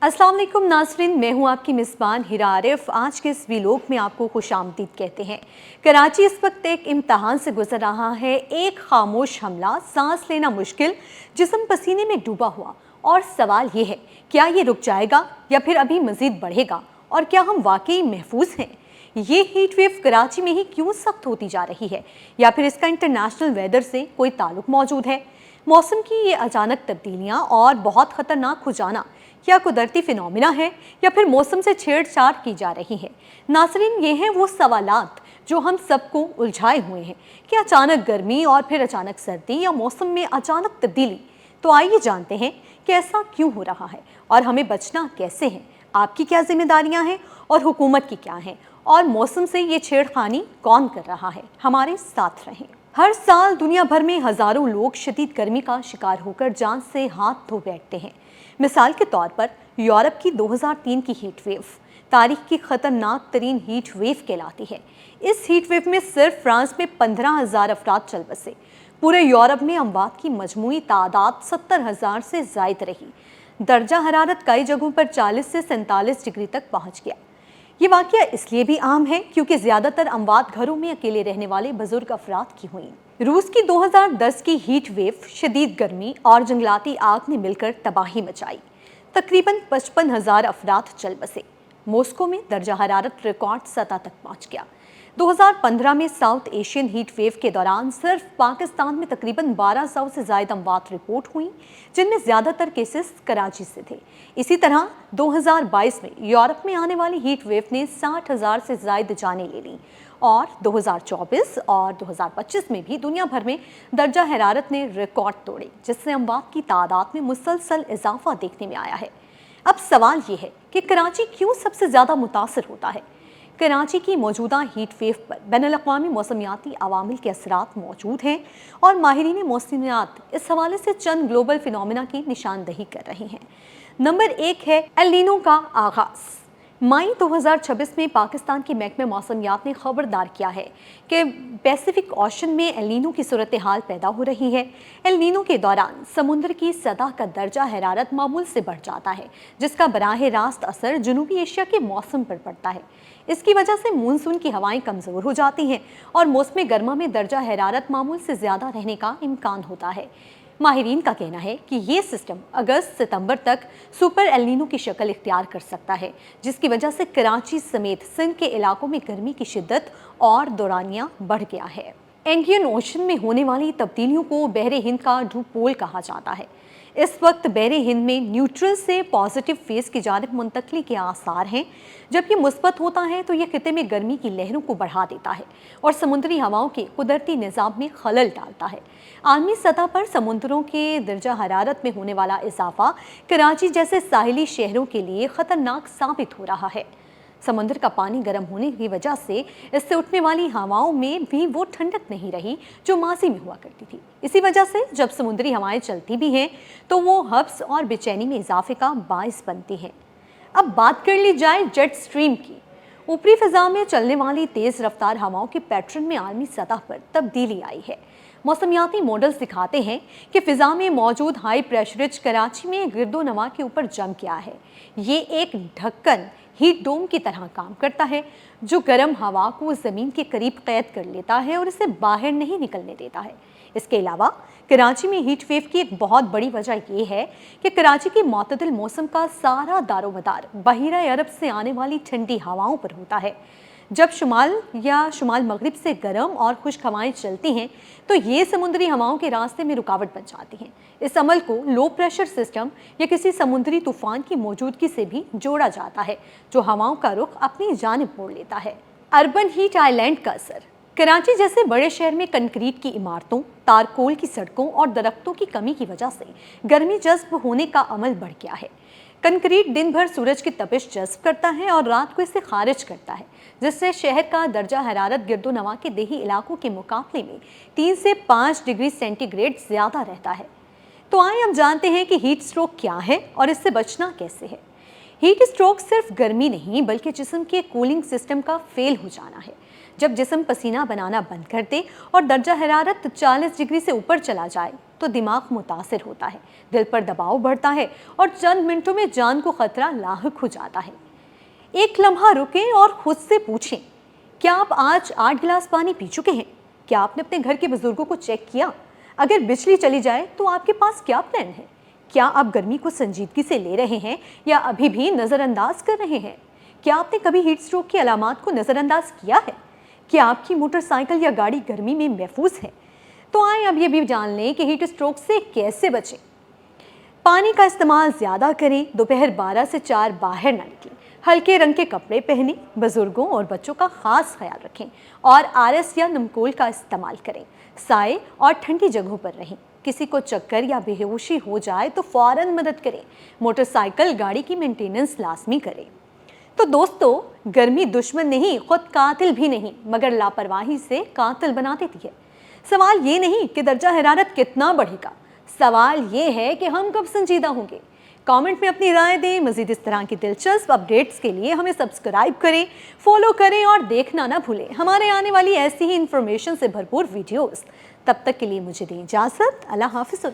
अस्सलाम वालेकुम नाज़रीन, मैं हूं आपकी मिज़बान हिरा आरिफ। आज के इस व्लॉग में आपको खुशामदीद कहते हैं। कराची इस वक्त एक इम्तहान से गुजर रहा है। एक खामोश हमला, सांस लेना मुश्किल, जिस्म पसीने में डूबा हुआ। और सवाल ये है, क्या ये रुक जाएगा या फिर अभी मज़ीद बढ़ेगा? और क्या हम वाकई महफूज हैं? ये हीट वेव कराची में ही क्यों सख्त होती जा रही है, या फिर इसका इंटरनेशनल वेदर से कोई ताल्लुक मौजूद है? मौसम की ये अचानक तब्दीलियाँ और बहुत ख़तरनाक हो जाना क्या कुदरती फिनोमिना है या फिर मौसम से छेड़छाड़ की जा रही है? नाज़रीन, ये हैं वो सवालात जो हम सबको उलझाए हुए हैं कि अचानक गर्मी और फिर अचानक सर्दी या मौसम में अचानक तब्दीली। तो आइए जानते हैं कि ऐसा क्यों हो रहा है और हमें बचना कैसे है। आपकी क्या जिम्मेदारियां हैं और हुकूमत की क्या हैं, और मौसम से ये छेड़खानी कौन कर रहा है? हमारे साथ रहें। हर साल दुनिया भर में हजारों लोग शदीद गर्मी का शिकार होकर जान से हाथ धो बैठते हैं। मिसाल के तौर पर यूरोप की 2003 की हीट वेव तारीख की खतरनाक तरीन हीट वेव कहलाती है। इस हीट वेव में सिर्फ फ्रांस में 15,000 अफराद चल बसे। पूरे यूरोप में अमवात की मजमूई तादाद 70,000 से जायद रही। दर्जा हरारत कई जगहों पर 40 से 47 डिग्री तक पहुंच गया। ये वाकया इसलिए भी आम है क्योंकि ज्यादातर अमवात घरों में अकेले रहने वाले बुजुर्ग अफराद की हुई। रूस की 2010 की हीट वेव शदीद गर्मी और जंगलाती आग ने मिलकर तबाही मचाई। तकरीबन 55,000 अफराद चल बसे। मॉस्को में दर्जा हरारत रिकॉर्ड सतह तक पहुंच गया। 2015 में साउथ एशियन हीट वेव के दौरान सिर्फ पाकिस्तान में तकरीबन 1200 से ज़ायद अमवात रिपोर्ट हुई, जिनमें ज़्यादातर केसेस कराची से थे। इसी तरह 2022 में यूरोप में आने वाली हीट वेव ने 60,000 से ज़ायद जानें ले लीं, और 2024 और 2025 में भी दुनिया भर में दर्जा हरारत ने रिकॉर्ड तोड़े, जिससे अमवात की तादाद में मुसलसल इजाफा देखने में आया है। अब सवाल ये है कि कराची क्यों सबसे ज़्यादा मुतासर होता है? कराची की मौजूदा हीट वेव पर बैनुल-अक़वामी मौसमियाती अवामिल के असरात मौजूद हैं, और माहिरीन मौसमियात इस हवाले से चंद ग्लोबल फिनोमिना की निशानदही कर रहे हैं। नंबर 1 है एल नीनो का आगाज़। मई 2026 में पाकिस्तान के महकमे मौसमियात ने खबरदार किया है कि पैसिफिक ओशन में एल नीनो की सूरत हाल पैदा हो रही है। एल नीनो के दौरान समुद्र की सतह का दर्जा हरारत मामूल से बढ़ जाता है, जिसका बराह रास्त असर जनूबी एशिया के मौसम पर पड़ता है। इसकी वजह से मानसून की हवाएं कमज़ोर हो जाती हैं और मौसम गर्मा में दर्जा हरारत मामूल से ज़्यादा रहने का इम्कान होता है। माहिरीन का कहना है कि ये सिस्टम अगस्त सितंबर तक सुपर एल नीनो की शक्ल इख्तियार कर सकता है, जिसकी वजह से कराची समेत सिंध के इलाकों में गर्मी की शिद्दत और दौरानिया बढ़ गया है। इंडियन ओशन में होने वाली तब्दीलियों को बहरे हिंद का ड्रूपोल कहा जाता है। इस वक्त बहरे हिंद में न्यूट्रल से पॉजिटिव फेज की जानिब मुंतकली के आसार हैं। जब ये मुस्बत होता है तो ये खिते में गर्मी की लहरों को बढ़ा देता है और समुद्री हवाओं के कुदरती निज़ाम में खलल डालता है। आलमी सतह पर समुद्रों के दर्जा हरारत में होने वाला इजाफा कराची जैसे साहिली शहरों के लिए ख़तरनाक साबित हो रहा है। समुद्र का पानी गर्म होने की वजह से इससे उठने वाली हवाओं में भी वो ठंडक नहीं रही जो माजी में हुआ करती थी। इसी वजह से जब समुद्री हवाएं चलती भी हैं तो वो हब्स और बेचैनी में इजाफे का बाइस बनती हैं। अब बात कर ली जाए जेट स्ट्रीम की। ऊपरी फिजा में चलने वाली तेज़ रफ्तार हवाओं के पैटर्न में आलमी सतह पर तब्दीली आई है। मौसमियाती मॉडल्स दिखाते हैं कि फिजा में मौजूद हाई प्रेशर रिज कराची में गिरदो नवा के ऊपर जम गया है। ये एक ढक्कन हीट डोम की तरह काम करता है जो गर्म हवा को ज़मीन के करीब कैद कर लेता है और इसे बाहर नहीं निकलने देता है। इसके अलावा कराची में हीट वेव की एक बहुत बड़ी वजह यह है कि कराची के मुतदिल मौसम का सारा दारोमदार बहीरा अरब से आने वाली ठंडी हवाओं पर होता है। जब शुमाल या शुमाल मगरिब से गर्म और खुश्क हवाएं चलती हैं तो ये समुद्री हवाओं के रास्ते में रुकावट बन जाती हैं। इस अमल को लो प्रेशर सिस्टम या किसी समुद्री तूफान की मौजूदगी से भी जोड़ा जाता है, जो हवाओं का रुख अपनी जानिब मोड़ लेता है। अर्बन हीट आइलैंड का असर। कराची जैसे बड़े शहर में कंक्रीट की इमारतों, तारकोल की सड़कों और दरख्तों की कमी की वजह से गर्मी जज्ब होने का अमल बढ़ गया है। कंक्रीट दिन भर सूरज की तपिश जज्ब करता है और रात को इसे खारिज करता है, जिससे शहर का दर्जा हरारत गिरदो नवा के देही इलाकों के मुकाबले में 3 से 5 डिग्री सेंटीग्रेड ज़्यादा रहता है। तो आइए हम जानते हैं कि हीट स्ट्रोक क्या है और इससे बचना कैसे है। हीट स्ट्रोक सिर्फ गर्मी नहीं बल्कि जिस्म के कूलिंग सिस्टम का फेल हो जाना है। जब जिस्म पसीना बनाना बंद कर दे और दर्जा हरारत 40 डिग्री से ऊपर चला जाए तो दिमाग मुतासिर होता है, दिल पर दबाव बढ़ता है और चंद मिनटों में जान को खतरा लाहिक हो जाता है। एक लम्हा रुकें और खुद से पूछें, क्या आप आज 8 गिलास पानी पी चुके हैं? क्या आपने अपने घर के बुजुर्गों को चेक किया? अगर बिजली चली जाए तो आपके पास क्या प्लान है? क्या आप गर्मी को संजीदगी से ले रहे हैं या अभी भी नज़रअंदाज कर रहे हैं? क्या आपने कभी हीट स्ट्रोक की अलामात को नज़रअंदाज किया है? क्या आपकी मोटरसाइकिल या गाड़ी गर्मी में महफूज है? तो आए अब ये भी जान लें कि हीट स्ट्रोक से कैसे बचें। पानी का इस्तेमाल ज़्यादा करें, दोपहर 12 से 4 बाहर ना निकलें, हल्के रंग के कपड़े पहनें, बुजुर्गों और बच्चों का खास ख्याल रखें और आरएस या नमकोल का इस्तेमाल करें, साए और ठंडी जगहों पर रहें। किसी को चक्कर या बेहोशी हो जाए तो फौरन मदद करें। मोटरसाइकिल गाड़ी की मेंटेनेंस लाजमी करें। तो दोस्तों, गर्मी दुश्मन नहीं, खुद कातिल भी नहीं, मगर लापरवाही से कातिल बना देती है। सवाल ये नहीं कि दर्जा हरारत कितना बढ़ेगा, सवाल ये है कि हम कब संजीदा होंगे। कमेंट में अपनी राय दें। मज़ीद इस तरह की दिलचस्प अपडेट्स के लिए हमें सब्सक्राइब करें, फॉलो करें और देखना ना भूलें हमारे आने वाली ऐसी ही इंफॉर्मेशन से भरपूर वीडियोस। तब तक के लिए मुझे दें इजाज़त। अल्लाह हाफ़िज़।